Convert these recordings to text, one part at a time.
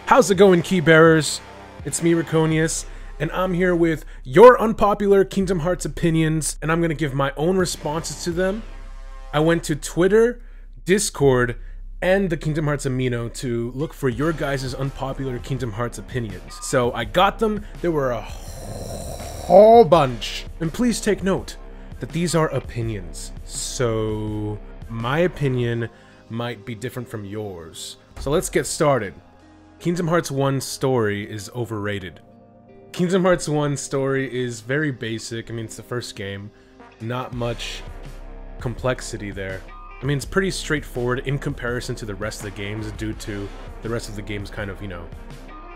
How's it going, key bearers? It's me, Riconius, and I'm here with your unpopular Kingdom Hearts opinions, and I'm gonna give my own responses to them. I went to Twitter, Discord, and the Kingdom Hearts Amino to look for your guys' unpopular Kingdom Hearts opinions. So I got them. There were a whole bunch. And please take note that these are opinions. So my opinion might be different from yours. So let's get started. Kingdom Hearts 1 story is overrated. Kingdom Hearts 1 story is very basic. I mean, it's the first game. Not much complexity there. I mean, it's pretty straightforward in comparison to the rest of the games due to the rest of the games kind of, you know,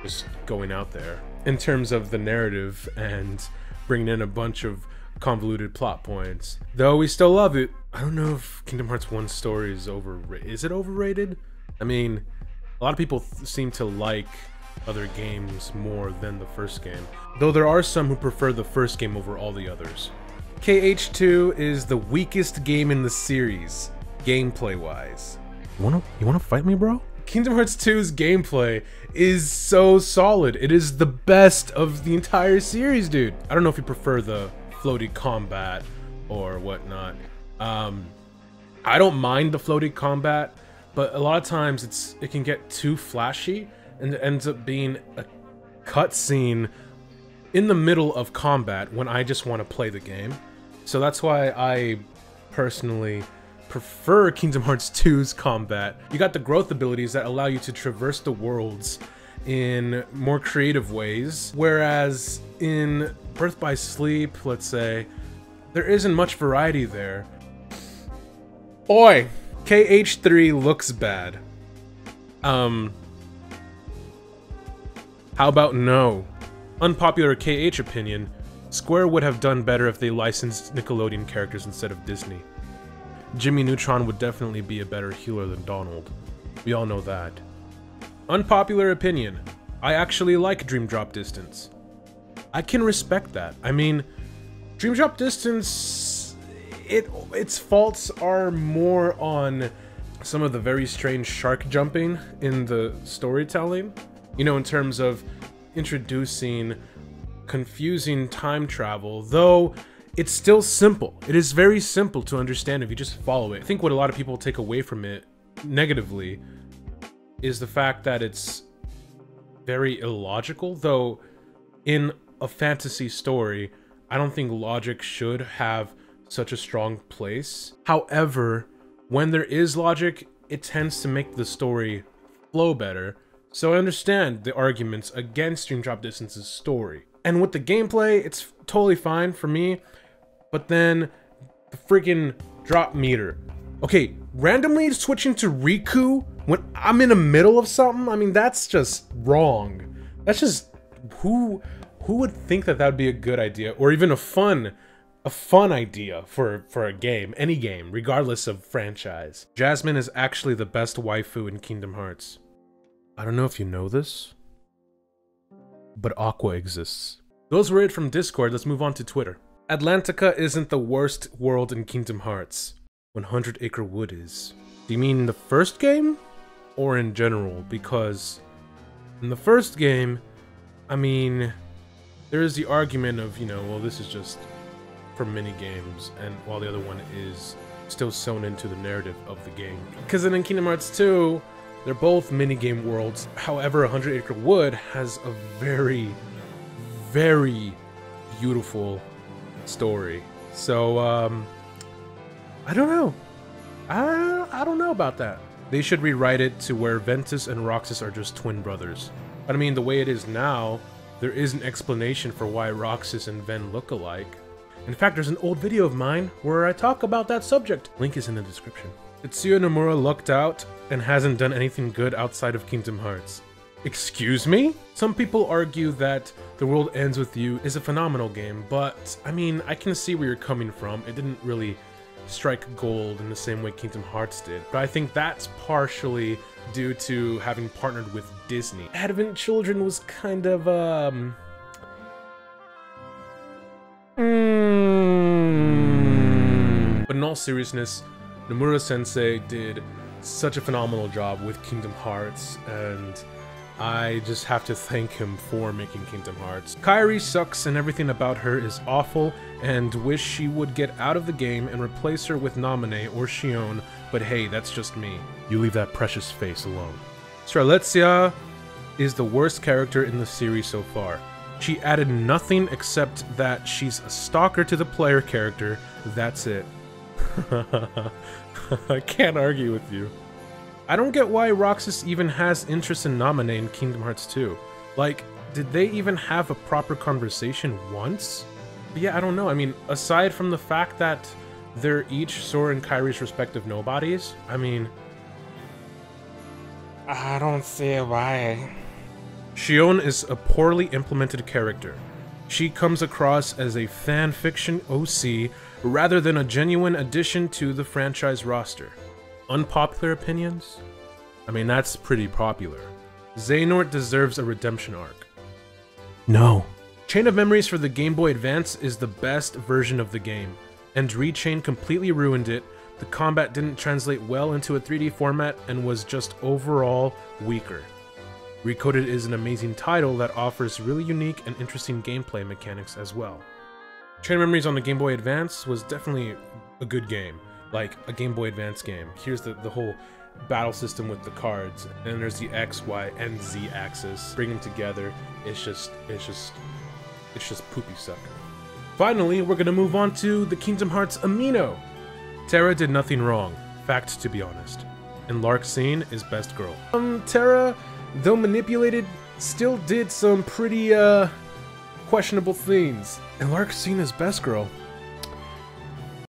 just going out there. In terms of the narrative and bringing in a bunch of convoluted plot points. Though we still love it. I don't know if Kingdom Hearts 1 story is overrated. Is it overrated? I mean, a lot of people seem to like other games more than the first game. Though there are some who prefer the first game over all the others. KH3 is the weakest game in the series, gameplay-wise. You wanna fight me, bro? Kingdom Hearts 2's gameplay is so solid. It is the best of the entire series, dude. I don't know if you prefer the floaty combat or whatnot. I don't mind the floaty combat, but a lot of times it can get too flashy and it ends up being a cutscene in the middle of combat when I just want to play the game. So that's why I personally prefer Kingdom Hearts 2's combat. You got the growth abilities that allow you to traverse the worlds in more creative ways, whereas in Birth by Sleep, let's say, there isn't much variety there. Oi! KH3 looks bad. How about no? Unpopular KH opinion, Square would have done better if they licensed Nickelodeon characters instead of Disney. Jimmy Neutron would definitely be a better healer than Donald. We all know that. Unpopular opinion, I actually like Dream Drop Distance. I can respect that. I mean, Dream Drop Distance, its faults are more on some of the very strange shark jumping in the storytelling. You know, in terms of introducing confusing time travel, though it's still simple. It is very simple to understand if you just follow it. I think what a lot of people take away from it negatively is the fact that it's very illogical, though in a fantasy story, I don't think logic should have such a strong place. However, when there is logic, it tends to make the story flow better. So I understand the arguments against Dream Drop Distance's story. And with the gameplay, it's totally fine for me. But then, the freaking drop meter. Okay, randomly switching to Riku when I'm in the middle of something? I mean, that's just wrong. That's just... Who would think that would be a good idea? Or even a fun idea for a game, any game, regardless of franchise. Jasmine is actually the best waifu in Kingdom Hearts. I don't know if you know this, but Aqua exists. Those were it from Discord. Let's move on to Twitter. Atlantica isn't the worst world in Kingdom Hearts. 100 Acre Wood is. Do you mean the first game? Or in general? Because in the first game, I mean, there is the argument of, you know, well, this is just for mini games, and while the other one is still sewn into the narrative of the game. Because then in Kingdom Hearts 2, they're both minigame worlds. However, 100 Acre Wood has a very, very beautiful story. So, I don't know. I don't know about that. They should rewrite it to where Ventus and Roxas are just twin brothers. But I mean, the way it is now, there is an explanation for why Roxas and Ven look alike. In fact, there's an old video of mine where I talk about that subject. Link is in the description. Tetsuya Nomura lucked out and hasn't done anything good outside of Kingdom Hearts. Excuse me? Some people argue that The World Ends With You is a phenomenal game, but I mean, I can see where you're coming from. It didn't really strike gold in the same way Kingdom Hearts did, but I think that's partially due to having partnered with Disney. Advent Children was kind of, But in all seriousness, Nomura Sensei did such a phenomenal job with Kingdom Hearts, and I just have to thank him for making Kingdom Hearts. Kairi sucks and everything about her is awful, and wish she would get out of the game and replace her with Naminé or Xion, but hey, that's just me. You leave that precious face alone. Strelitzia is the worst character in the series so far. She added nothing except that she's a stalker to the player character. That's it. I can't argue with you. I don't get why Roxas even has interest in Naminé in Kingdom Hearts 2. Like, did they even have a proper conversation once? But yeah, I don't know. I mean, aside from the fact that they're each Sora and Kairi's respective nobodies, I mean, I don't see why. Xion is a poorly implemented character. She comes across as a fanfiction OC rather than a genuine addition to the franchise roster. Unpopular opinions? I mean, that's pretty popular. Xehanort deserves a redemption arc. No. Chain of Memories for the Game Boy Advance is the best version of the game, and Rechain completely ruined it. The combat didn't translate well into a 3D format and was just overall weaker. Recoded is an amazing title that offers really unique and interesting gameplay mechanics as well. Chain of Memories on the Game Boy Advance was definitely a good game. Like a Game Boy Advance game. Here's the whole battle system with the cards, and there's the X, Y, and Z axis. Bring them together. It's just poopy suck. Finally, we're gonna move on to the Kingdom Hearts Amino. Terra did nothing wrong, fact to be honest, and Larxene is best girl. Terra, though manipulated, still did some pretty questionable things, and Larxene is best girl.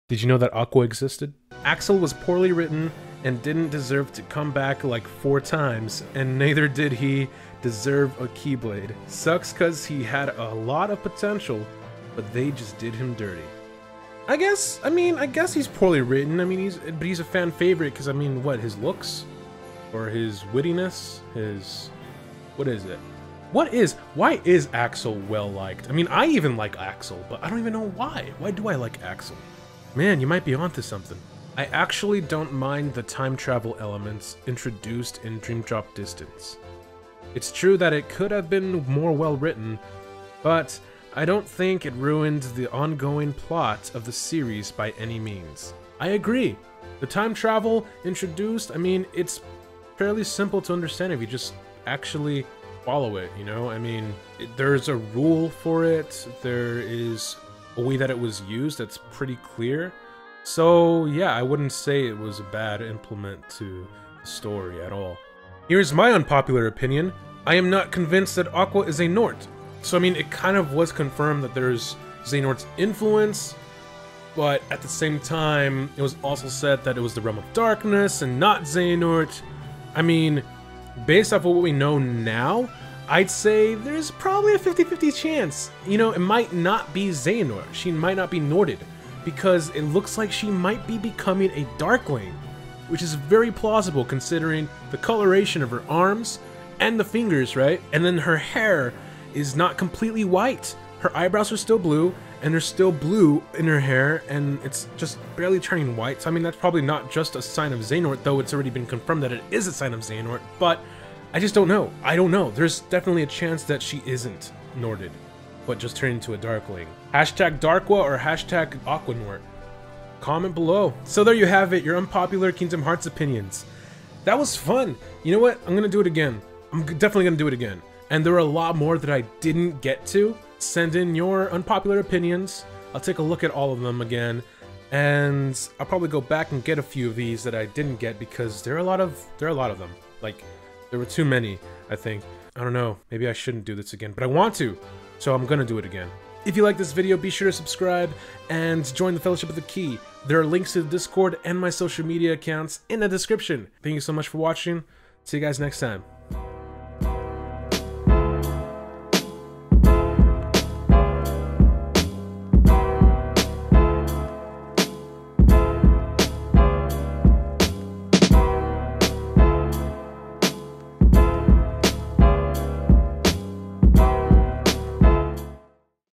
Did you know that Aqua existed? Axel was poorly written and didn't deserve to come back like 4 times, and neither did he deserve a Keyblade. Sucks cause he had a lot of potential, but they just did him dirty. I guess he's poorly written. I mean, he's a fan favorite because, I mean, what, his looks? Or his wittiness? What is it? Why is Axel well liked? I mean, I even like Axel, but I don't even know why. Why do I like Axel? Man, you might be onto something. I actually don't mind the time travel elements introduced in Dream Drop Distance. It's true that it could have been more well written, but I don't think it ruined the ongoing plot of the series by any means. I agree. The time travel introduced, I mean, it's fairly simple to understand if you just actually follow it, you know? I mean, there's a rule for it, there is a way that it was used that's pretty clear. So yeah, I wouldn't say it was a bad implement to the story at all. Here's my unpopular opinion. I am not convinced that Aqua is a Nort. So I mean, it kind of was confirmed that there's Xehanort's influence, but at the same time, it was also said that it was the Realm of Darkness and not Xehanort. I mean, based off of what we know now, I'd say there's probably a 50-50 chance. You know, it might not be Xehanort. She might not be Norted, because it looks like she might be becoming a Darkling, which is very plausible considering the coloration of her arms and the fingers, right? And then her hair is not completely white. Her eyebrows are still blue, and there's still blue in her hair, and it's just barely turning white. So I mean, that's probably not just a sign of Xehanort, though it's already been confirmed that it is a sign of Xehanort, but I just don't know. I don't know. There's definitely a chance that she isn't Norted, but just turned into a Darkling. Hashtag Darkwa or hashtag Aquanort. Comment below. So there you have it, your unpopular Kingdom Hearts opinions. That was fun. You know what? I'm gonna do it again. I'm definitely gonna do it again. And there are a lot more that I didn't get to. Send in your unpopular opinions. I'll take a look at all of them again. And I'll probably go back and get a few of these that I didn't get because there are a lot of them. Like, there were too many, I think. I don't know, maybe I shouldn't do this again, but I want to, so I'm gonna do it again. If you like this video, be sure to subscribe and join the Fellowship of the Key. There are links to the Discord and my social media accounts in the description. Thank you so much for watching. See you guys next time.